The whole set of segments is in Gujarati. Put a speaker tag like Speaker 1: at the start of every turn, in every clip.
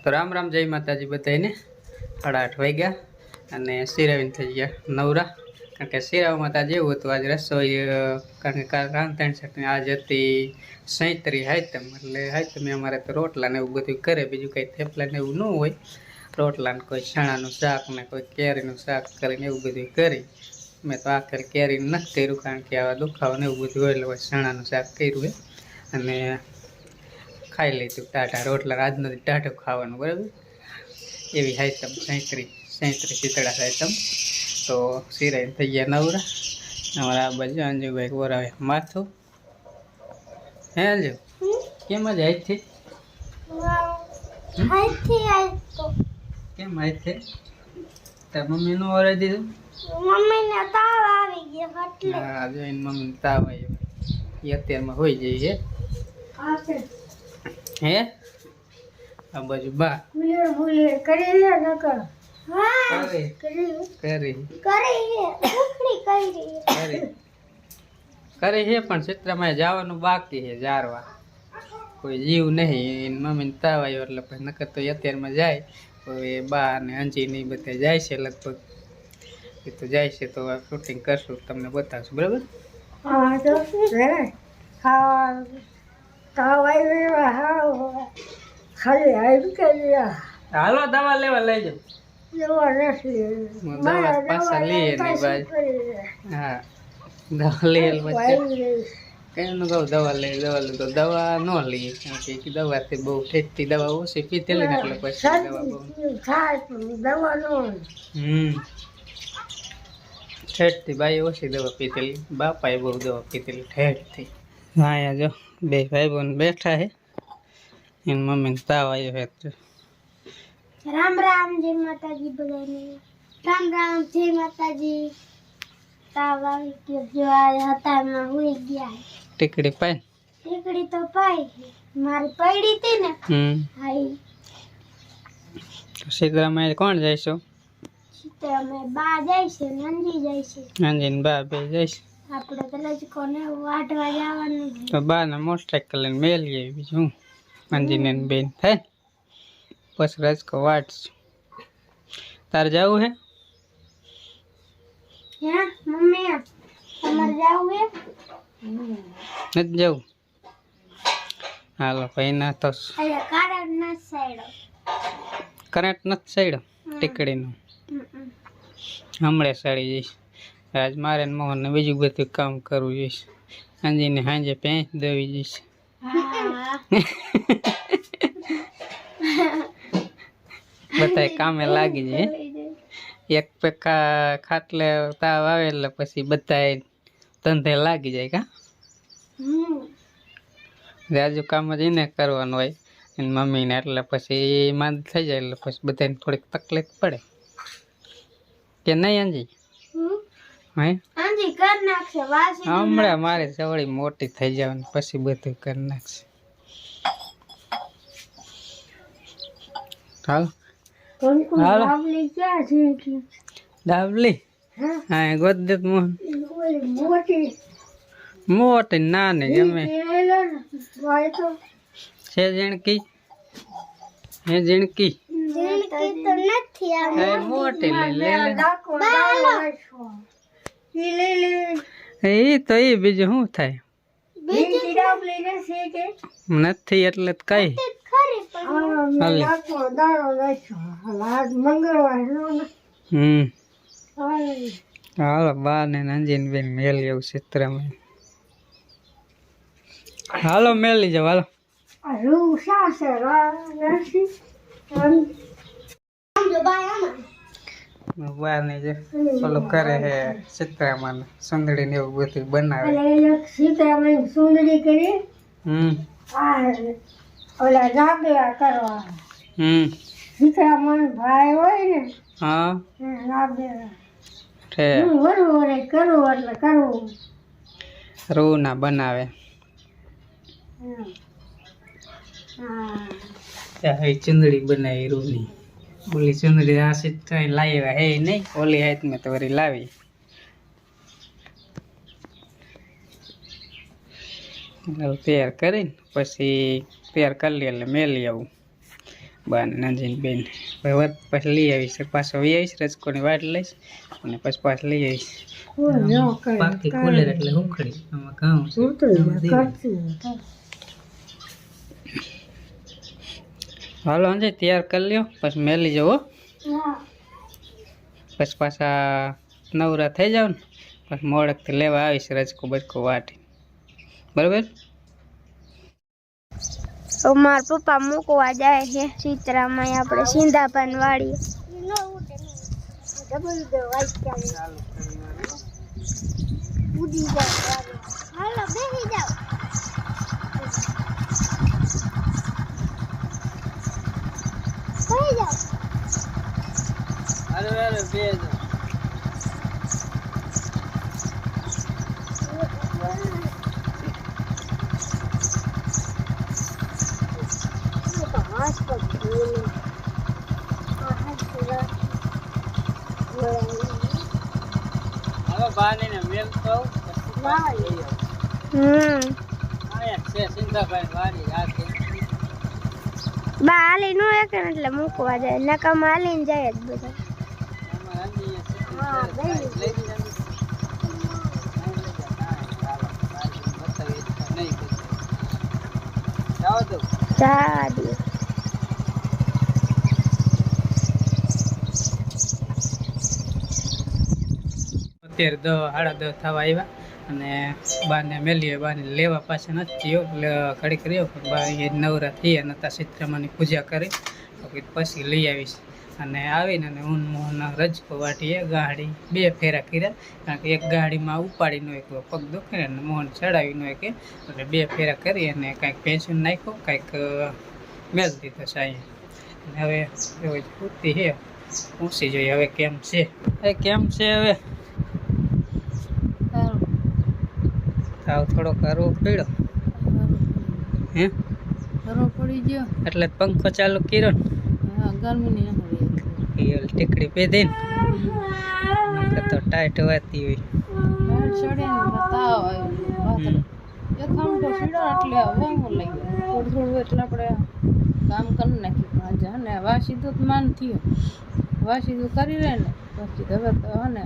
Speaker 1: તો રામ રામ જય માતાજી બધાને 8:30 વાગ્યા અને સિરાવીને થઈ ગયા નવરા કારણ કે સિરાવમાં તો આજે એવું હતું આજે રસોઈ કારણ કે કાલ રાંધણ છે આજ હતી સૈતરી હાયતમ એટલે હાયતમ અમારે તો રોટલા ને એવું બધું કરે બીજું કંઈ થેપલા ને એવું ન હોય રોટલા ને કોઈ ચણાનું શાક ને કોઈ કેરીનું શાક કરીને એવું બધું કરી મેં તો આખરે કેરીનું નથી કર્યું કારણ કે આવા દુખાવો ને એવું બધું હોય એટલે ચણાનું શાક કર્યું હોય અને ખાઈ લીધું ટાઢા રોટલા આજનો ટાઢું ખાવાનું બરાબર એવી આઈટમ સૈતરી શીતળા આઈટમ તો સિરાઈને થઈ ગયા નવરા અમારા આ બાજુ અંજુભાઈ બોરાવે માથું હે અંજુ કેમ જ હાઈથી કેમ હાઈથી તાર મમ્મીનું ઓરાઈ દીધું
Speaker 2: મમ્મીને તાવ આવી ગયો એટલે
Speaker 1: હા જોઈને મમ્મીને તાવ આવ્યો એ અત્યારમાં હોઈ જઈએ હે આ બાજુ બા
Speaker 2: ભૂલે કરી લે ન કર હા
Speaker 1: કરી
Speaker 2: કરી
Speaker 1: છે પણ ચિત્રમાં જવાનું બાકી છે જારવા કોઈ જીવ નહીં મમ્મીને તાવ આવ્યો એટલે પછી નકર તો અત્યારમાં જાય હવે બા અને અંજી ને બધા જાય છે લગભગ એ તો જાય છે તો શૂટિંગ કરશું તમને બતાવશું બરાબર
Speaker 2: હા તો હા તાવ આવ્યો હા ખાલી આવી કે
Speaker 1: હાલો દવા લેવા લઈ જાઓ
Speaker 2: દવા નથી
Speaker 1: દવા પાછા લઈએ ને ભાઈ હા દવા લઈએ કઈનું કહું દવા લઈ તો દવા ન લઈએ કારણ કે દવાથી બહુ ઠેકતી દવા ઓછી પીતેલી ને એટલે પછી દવા બહુ
Speaker 2: દવા નો
Speaker 1: ઠેઠથી બાઈ ઓછી દવા પીતેલી બાપાએ બહુ દવા પીતેલી ઠેઠથી હા અહીંયા જો બે ભાઈ બહેન બેઠા છે એની મમ્મીને તાવ આવ્યો છે
Speaker 2: રામ રામ જય માતાજી બધાને રામ રામ જય માતાજી તાવ આવી ગયો જો આ હતામાં હોઈ ગયા
Speaker 1: ટીકડી પાય
Speaker 2: ટીકડી તો પાઈ મારી પડી હતી ને હાઈ
Speaker 1: તો સીધરામાં કોણ જઈશું
Speaker 2: સીધરામાં બા જાય છે નંદી જાય છે
Speaker 1: નંદીને બા બે જઈશ
Speaker 2: આપણે તો જ કોને વાટવા જવાનું
Speaker 1: તો બા ને મોટરસાઇકલ લઈને મેલીએ બીજું નંદીને બેન થાય પછી રજકો વાટશું તારે જવું હે
Speaker 2: હે મમ્મી તમારે જાવું હે
Speaker 1: નથી જવું હાલો ભાઈ ના તો
Speaker 2: અરે કારણ ના સાઈડો
Speaker 1: કરંટ નથી સાઈડો ટીકડીનું હમણાં સડી જઈશ આજ મારે ને મોહન ને બીજું બધું કામ કરવું જોઈશ અંજીને સાંજે પેંચ દેવી જઈશ બધા કામે લાગી જાય એક પેકા ખાટલે તાવ આવે એટલે પછી બધા ધંધે લાગી જાય કા રાજુ કામ જ એને કરવાનું હોય એની મમ્મીને એટલે પછી માંદ થઈ જાય એટલે પછી બધાને થોડીક તકલીફ પડે કે નહીં અંજી હે
Speaker 2: અંજી કર નાખશે વાસી
Speaker 1: હમણાં મારી સવળી મોટી થઈ જવાની પછી બધું કરી નાખશે હાલ હાલો
Speaker 2: આવલી ક્યાં છે
Speaker 1: ડાબલી હા ગોદ દે મોહન
Speaker 2: મોટી
Speaker 1: મોટી નાની ગમે
Speaker 2: ભાઈ તો
Speaker 1: છે જીણકી હે જીણકી
Speaker 2: જીણકી તો નથી આ
Speaker 1: મોટી લે
Speaker 2: લે
Speaker 1: એ તો એ બીજું શું થાય
Speaker 2: બીજી ડાબલી નથી કે
Speaker 1: નથી એટલે તો કઈ
Speaker 2: ખરી પણ
Speaker 1: હાલે
Speaker 2: દાડો નાખ્યો આજ મંગળવાર
Speaker 1: હાલો બા ને અંજીન બેન મેલી આવું ચિત્રમાં હાલો મેલી જાવ હાલો
Speaker 2: રૂ સાસે રાસી જો બાય
Speaker 1: બા ને જે ઓલું કરે હે ચિત્રામાં સુંદડી ને એવું બધું બનાવે
Speaker 2: સીતારામન સુંદરી કરી ઓલા જાગલા કરવા સીતારામન ભાઈ હોય ને
Speaker 1: હા
Speaker 2: જાગલા
Speaker 1: છે
Speaker 2: વરવરે કરવું એટલે કરવું
Speaker 1: રૂ ના બનાવે ત્યાં ચુંદડી બનાવી રૂની ઓલી ચુંદડી આ કઈ લાવ્યા હે નહીં ઓલી હાથ મેં તો વળી લાવી તૈયાર કરીને પછી તૈયાર કરી લે એટલે મેલી આવું બાને નાંજીને બેન ભાઈ વર્ત પછી લઈ આવીશ પાછો વી આવીશ રજકોની વાટ લઈશ અને પછી પાછો લઈ આવીશ પાકથી ખુલે એટલે ઉખડી આમાં ઘઉં હાલો અંજય તૈયાર કરી લ્યો પછી મેલી જાઓ પછી પાછા નવરા થઈ જાવ ને પછી મોડકથી લેવા આવીશ રજકો બજકો વાટી બરાબર
Speaker 2: તો માર પપ્પા મૂકવા જાય છે સીતરામાં આપણે સિંધાપાન વાળીએ હાલો બેસી જાઓ
Speaker 1: હાલો હાલો બે હવે બાને ને મેલ તો આયા છે સિંધાભાઈ વાડી રાખે
Speaker 2: બા હાલી નો એક એટલે મૂકવા જાય નકામ હાલીને જાય જ બધા જા દે
Speaker 1: અત્યારે 10 સાડા 10 થવા આવ્યા અને બાને મેલીએ બાને લેવા પાસે નથી થયો ઘડીક રહ્યો પણ બા અહીંયા નવરા થયા નતા સીતરામાની પૂજા કરી તો પછી લઈ આવીશ અને આવીને અને ઊન મોહના રજકો વાટીએ ગાડી 2 ફેરા કર્યા કારણ કે એક ગાડીમાં ઉપાડીનો એક પગ દુખે ને મોહન ચડાવીનો એક એટલે 2 ફેરા કરી અને કાંઈક પેન્શન નાખ્યો કાંઈક મેલ દીધો છે અહીંયા અને હવે એવો જ પૂરતી છે પૂછી જોઈએ હવે કેમ છે કેમ છે હવે તાવ થોડો કરવો પડ્યો હે
Speaker 3: કરવો પડી ગયો
Speaker 1: એટલે પંખો ચાલુ કર્યો ને
Speaker 3: હા ગરમી ની
Speaker 1: ટીકડી પહેરી ને તો ટાઈટ વાતી હોય
Speaker 3: ચડે ને તાવ આવ્યો એક ખામો સીડો એટલે વાંગો લાગ્યો થોડું એટલે આપણે કામ કરી નાખ્યું આજે અને વાસી તો માન થયો વાસી તો કરી રહે ને પછી હવે તો હને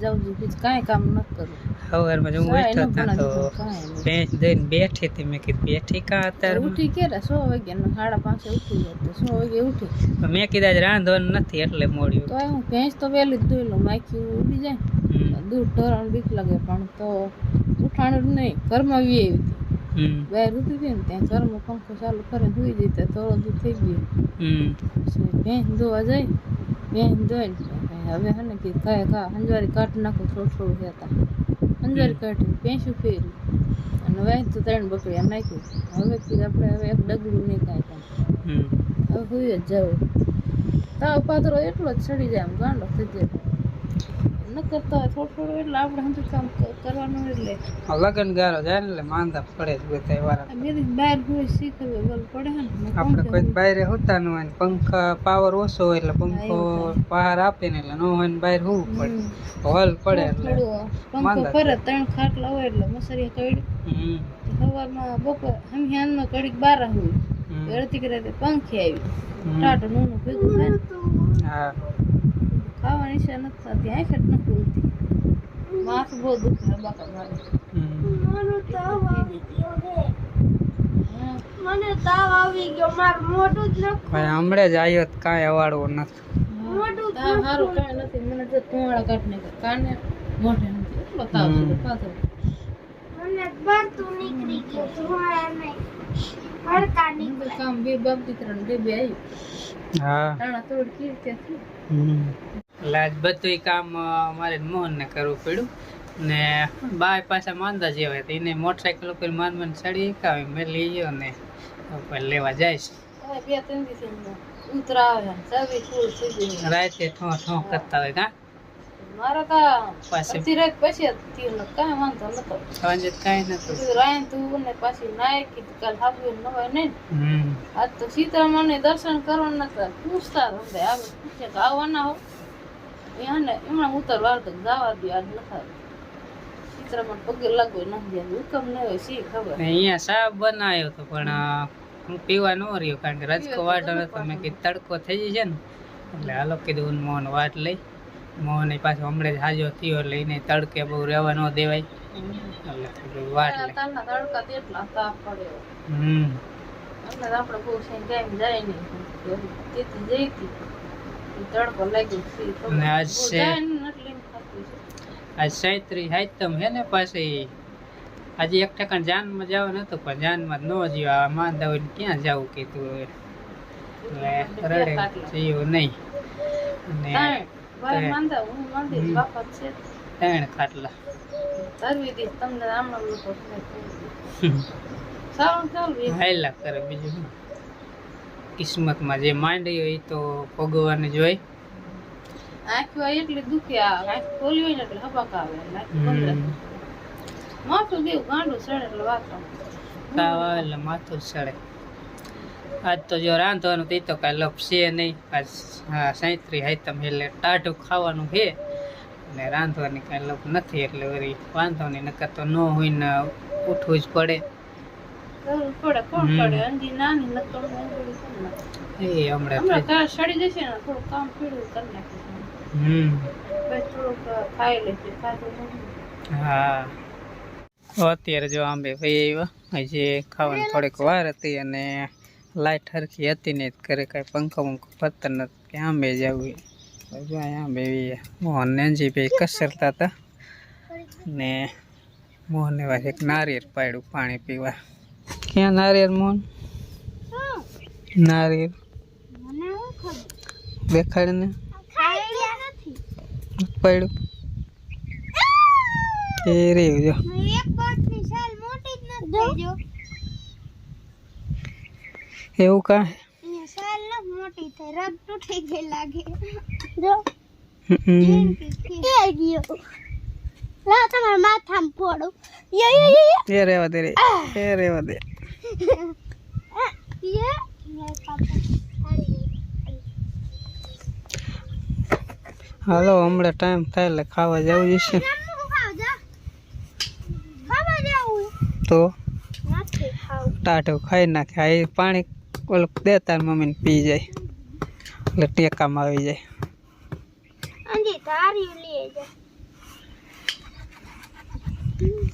Speaker 3: જાઉં છું બીજું કાંઈ કામ નથી કરવું
Speaker 1: સવારમાં જો હું બેઠો હતા તો ભેંસ દઈને બેઠી હતી મેં કીધું બેઠી કાં અત્યારે
Speaker 3: ઉઠી ક્યારે 100 વાગ્યા 5:30 ઉઠી જાય તો 100 વાગે ઉઠી
Speaker 1: મેં કીધા જ રાંધવાનું નથી એટલે મોડ્યું
Speaker 3: તો હું ભેંસ તો વહેલી જ ધોઈ લઉં માખી ઉડી જાય દૂધ ઢોરણ બીક લાગે પણ તો ઉઠાણું જ નહીં ઘરમાં વી આવી હતી બહાર ઉઠી હતી ને ત્યાં ઘરમાં પંખો ચાલુ કરીને સુઈ જઈ ત્યાં થોડો દૂધ થઈ ગયું પછી ભેંસ ધોવા જાય ભેંસ ધોઈને હવે હે ને કે હંજવારી કાઢી નાખું થોડું હતા હંજવારી કાઢીને ભેંસું ફેરી અને વાંચ તો 3 બકરીયા નાખ્યું હવે કીધું આપણે હવે એક ડગલું નહીં કાંઈ કામ હવે સુઈ જ જવું તાવ પાતળો એટલો જ ચડી જાય આમ ગાંડો થઈ જાય ન કરતા હોય થોડું એટલે આપણે હંધું કામ કરવાનું એટલે
Speaker 1: લગન ગારો જાય ને એટલે માંદા પડે જ બધા વાળા
Speaker 3: બીજી બહાર હોય શીખવે બોલ પડે ને
Speaker 1: આપણે કોઈ બહાર હોતા ન હોય ને પંખા પાવર ઓછો હોય એટલે પંખો બહાર આપે ને એટલે ન હોય ને બહાર હોવું પડે હલ પડે એટલે
Speaker 3: પંખો ફરે 3 ખાટલા હોય એટલે મસરી કડી સવારમાં બપોર હમિયાનમાં કડીક 12 હોય અડધી કરાતે પંખી આવી ટાટો નૂનું ભેગું થાય ને
Speaker 1: હા
Speaker 3: ખાવાની ઈચ્છા નથી થતી આંખ જ નથી ખુલતી માથું બહુ દુખે બાકા મારે
Speaker 2: મને તાવ આવી ગયો માર મોઢું જ ન
Speaker 1: ભાઈ હમણે જ આવ્યો તો કાંઈ અવાડવું નથી
Speaker 3: મોઢું સારું કાંઈ નથી મને તો તુવાળા કાઢ નાખે કાને મોઢે નથી એટલો તાવ છે પાછો
Speaker 2: મને બરતું નીકળી ગયું ધોળા નહીં હડકા નીકળ્યા
Speaker 3: કામ બે બાપ દીકરાને બે આવ્યું
Speaker 1: હા
Speaker 3: તાણા તોડ કીધી ત્યાંથી
Speaker 1: એટલે આજ બધું કામ મારે મોહનને કરવું પડ્યું ને બાય પાછા માંદા જેવા હતા એને મોટરસાઇકલ ઉપર માન ચડી કાવી મેં લઈ ગયો ને લેવા જાય છે
Speaker 3: હવે 2-3 દિવસ ઉતરા આવે સવી ફૂલ થઈ ગઈ
Speaker 1: રાતે ઠો કરતા હોય કાં
Speaker 3: મારા કા
Speaker 1: પાછી
Speaker 3: પછી રાત પછી તીર ન કાંઈ વાંધો નતો
Speaker 1: સાંજે કાંઈ નતું
Speaker 3: રાયન તું ને પાછી નાય કે કાલ હાબુ ન હોય ને આજ તો સીતારામને દર્શન કરવા નતા પૂછતા રહે આવે પૂછે કે આવવાના હો એને એમણા ઉતરવા તો જવા દે આજ નતા સીતારામને પગે લાગો ન દે હુકમ ન હોય સી ખબર
Speaker 1: અહીંયા સાહેબ બનાવ્યો હતો પણ હું પીવા ન રહ્યો કારણ કે રજકો વાટો હતો. મેં કીધું તડકો થઈ જાય છે ને એટલે હાલો કીધું મોહન વાટ લઈ. મોહન પાછો હમણાં જ હાજો થયો એટલે એને તડકે બહુ રહેવા ન દેવાય એટલે કીધું વાટ લઈ.
Speaker 3: તાલના તડકા તેટલા તાપ પડ્યો એટલે આપણે બહુ છે ટાઈમ જાય નહીં તેથી જઈતી તડકો લાગ્યો છે
Speaker 1: અને આજ છે
Speaker 3: એટલે એમ થતું છે.
Speaker 1: આજ 37 હાઈતમ હે ને પાછી આજે એક ઠેકાણ જાનમાં જવાનું હતું પણ જાનમાં ન જ્યો. આ માંદા હોય ને ક્યાં જવું કીધું એટલે રડે થયું નહીં. અને
Speaker 3: ભાઈ માંદા હું માંદી બાપા છે
Speaker 1: 3 ખાટલા
Speaker 3: ધરવી દી તમને આમણા લોકો સારું ચાલુ
Speaker 1: હાયલા કરે. બીજું શું? કિસ્મતમાં જે માંડી હોય એ તો ભોગવવાની જ હોય.
Speaker 3: આંખો એટલી દુખી આંખ ખોલી હોય ને એટલે હબક આવે એટલે આંખ બંધ રહે. માથું દેવું ગાંડું સડે એટલે વાત
Speaker 1: તાવ આવે એટલે માથું સડે. આજ તો જો રાંધવાનું તે તો કાંઈ લપ છે નહીં. આજ 37 હાઈતમ એટલે ટાઢું ખાવાનું છે અને રાંધવાની કાંઈ લપ નથી એટલે વળી વાંધો નહીં. નકર તો ન હોય ને ઉઠવું જ પડે.
Speaker 3: કરવું પડે કોણ પડે અંજી નાની નતો
Speaker 1: એ હમણાં
Speaker 3: હમણાં ઘર સડી જશે ને થોડું કામ પીડું કરી નાખીશું બસ થોડુંક ખાઈ લેશે ખાધું નહીં.
Speaker 1: હા તો અત્યારે જો આંબે ભાઈ આવ્યા. હજી ખાવાની થોડીક વાર હતી અને લાઈટ હરખી હતી ને ઘરે કાંઈ પંખો બંખો ફરતા નથી કે આંબે જવું. જો અહીંયા આંબે મોહન ને અંજી ભાઈ કસરતા હતા ને મોહને વાંચે એક નારિયેળ પાડ્યું પાણી પીવા. ક્યાં નારિયેળ મોહન? નારિયેળ દેખાડ ને પાડ્યું એ રહ્યું જો. એવું કા
Speaker 2: મોટી થઈ રગ તૂટી ગઈ લાગે જો લા તમારા માથામાં ફોડો
Speaker 1: એ રેવા દે રે એ રેવા દે. હાલો હમણાં ટાઈમ થાય એટલે ખાવા જવું જશે તો ટાઢું ખાઈ નાખે. આ પાણી ઓલું દેતા મમ્મીને પી જાય એટલે ટેકામાં આવી જાય.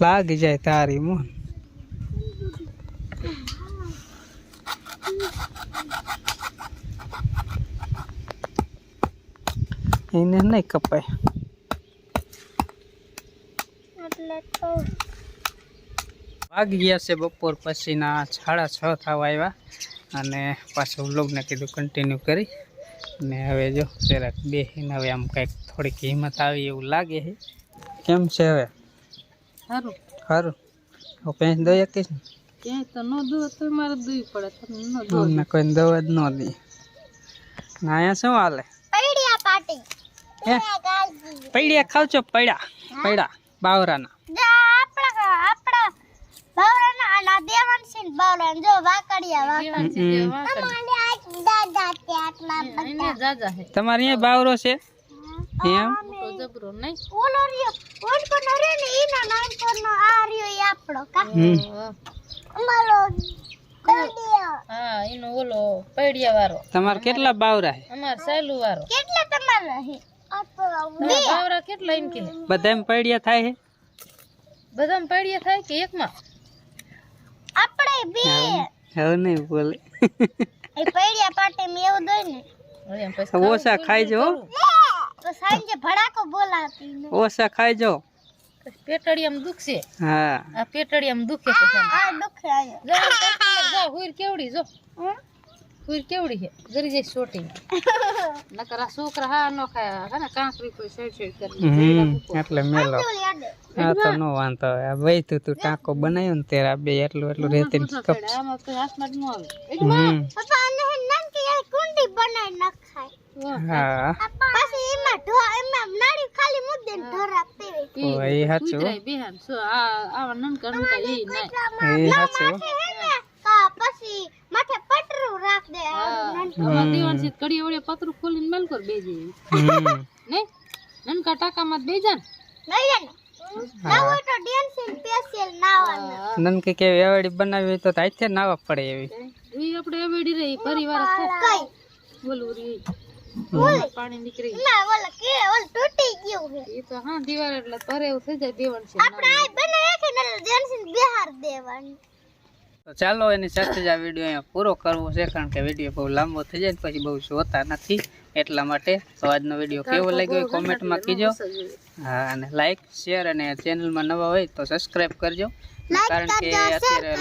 Speaker 1: લાગી જાય તારી મોહન. એને નહીં કપાય. વાગી ગયા છે બપોર પછીના 6:30 થવા આવ્યા અને પાછું વ્લોગને કીધું કન્ટિન્યુ કરી અને હવે જો જરાક બેસીને હવે આમ કંઈક થોડીક હિંમત આવી એવું લાગે છે. કેમ છે હવે?
Speaker 3: સારું
Speaker 1: સારું. હવે પેન્ટ દઈ શકીશ ને?
Speaker 3: ક્યાંય તો ન દો તો મારે દોવી પડે તમને ન દો
Speaker 1: અમને કોઈ દવા જ ન દે. ને અહીંયા શું હાલે?
Speaker 2: પૈડિયા પાટી
Speaker 1: હે પૈડિયા ખાવ છો? પૈડા બાવરાના
Speaker 2: આપણા બાવરાના આના દેવાનસિંહ બાવરાના જો વાકડિયા દાદા તે આટલા બધા
Speaker 3: જાજા હે
Speaker 1: તમારે અહીંયા બાવરો છે એમ?
Speaker 3: મોટો જબરો નહીં
Speaker 2: ઓલો રહ્યો ઓનકો નો રે ને ઈના નાનપણ નો આ રહ્યો ઈ આપણો કા અમારો પૈડિયા
Speaker 3: હા એનો ઓલો પૈડિયા વાળો.
Speaker 1: તમારે કેટલા બાવરા છે?
Speaker 3: અમાર સાયલું વાળો.
Speaker 2: કેટલા તમારા હે
Speaker 3: બાવરા કેટલા એમ કે
Speaker 1: બધા એમ પૈડિયા થાય છે?
Speaker 3: બધામાં પૈડિયા થાય કે એકમાં?
Speaker 2: આપણે બે
Speaker 1: હવે નહીં બોલે.
Speaker 2: એ પૈડિયા પાટી મે એવું દઈ ને
Speaker 3: હવે એમ પછી
Speaker 1: ઓછા ખાઈ જો.
Speaker 2: તો સાંજે ભડાકો બોલાતી ને
Speaker 1: ઓછા ખાઈ જો.
Speaker 3: પેટડિયામાં દુખશે.
Speaker 1: હા
Speaker 3: આ પેટડિયામાં દુખે છે સામે.
Speaker 2: આ દુખે આયો
Speaker 3: જો હુર કેવડી જો હુર કેવડી છે ગરી જાય છોટી નકર આ છોકરા હા ન ખાય હે ને કાંકરી કોઈ સેડ સેડ કરી
Speaker 1: એટલે મેલો. હા તો નો વાંધો. આ વૈતું તું ટાંકો બનાવ્યો ને તેરા બે એટલું રહેતી કપ.
Speaker 3: આમાં તો હાથમાં જ ન આવે.
Speaker 2: પપ્પા ને નનકી આ કુંડી બનાવી નખાય
Speaker 1: હા
Speaker 2: પછી એમાં એમાં નાળી ખાલી મુદ્દે ઢોરા પીવે
Speaker 1: ઓ એ સાચું.
Speaker 3: કુતરાય બેહાન સો આવા નનકા નનકા એ નહીં.
Speaker 1: એ સાચું.
Speaker 2: પછી માથે પટરું રાખ દે
Speaker 3: આવા દીવાન છે કડી ઓળે પતરું ખોલીને મેલ કર બેજે નહીં નનકા ટાકામાં જ બેજા ને
Speaker 2: લઈ લે નાવો તો ડેન્સિંગ સ્પેશિયલ નાવાનું
Speaker 1: નનકી કેવી એવડી બનાવી હોય તો હાથે નાવા પડે એવી.
Speaker 3: ઈ આપણે એવડી રહી પરિવાર
Speaker 2: કઈ
Speaker 3: બોલું રી પાણી નીકળી
Speaker 2: ના ઓલા કે ઓલ તૂટી ગયું છે
Speaker 3: એ તો હા દિવાળ એટલે તરે એવું થઈ જાય દેવણ છે
Speaker 2: આપણે આ બને રાખીને જેન્સિન બિહાર દેવાની
Speaker 1: તો ચાલો એની સાથે જ આ વિડીયો અહીંયા પૂરો કરવો છે, કારણ કે વિડીયો બહુ લાંબો થઈ જાય પછી બહુ જોતા નથી એટલા માટે. તો આજનો વિડીયો કેવો લાગ્યો એ કોમેન્ટમાં કીજો. હા, અને લાઈક શેર અને ચેનલમાં નવા હોય તો સબસ્ક્રાઈબ કરજો, કારણ કે અત્યારે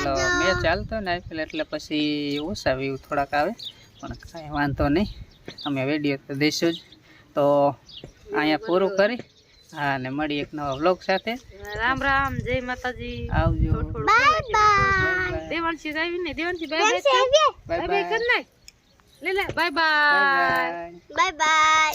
Speaker 1: મેચ ચાલતો ને IPL એટલે પછી ઓછા વ્યૂ થોડાક આવે, પણ કાંઈ વાંધો નહીં, અમે વિડીયો તો દઈશું જ. તો અહીંયા પૂરું કરી હા, અને મળી એક નવા વ્લોગ સાથે.
Speaker 3: રામ રામ, જય માતાજી,
Speaker 1: આવજો.
Speaker 2: બાય બાય
Speaker 3: દેવાંશી આવી ને દેવાંશી બાય બાય
Speaker 2: બાય
Speaker 3: કર નાખ લે લે બાય બાય
Speaker 2: બાય બાય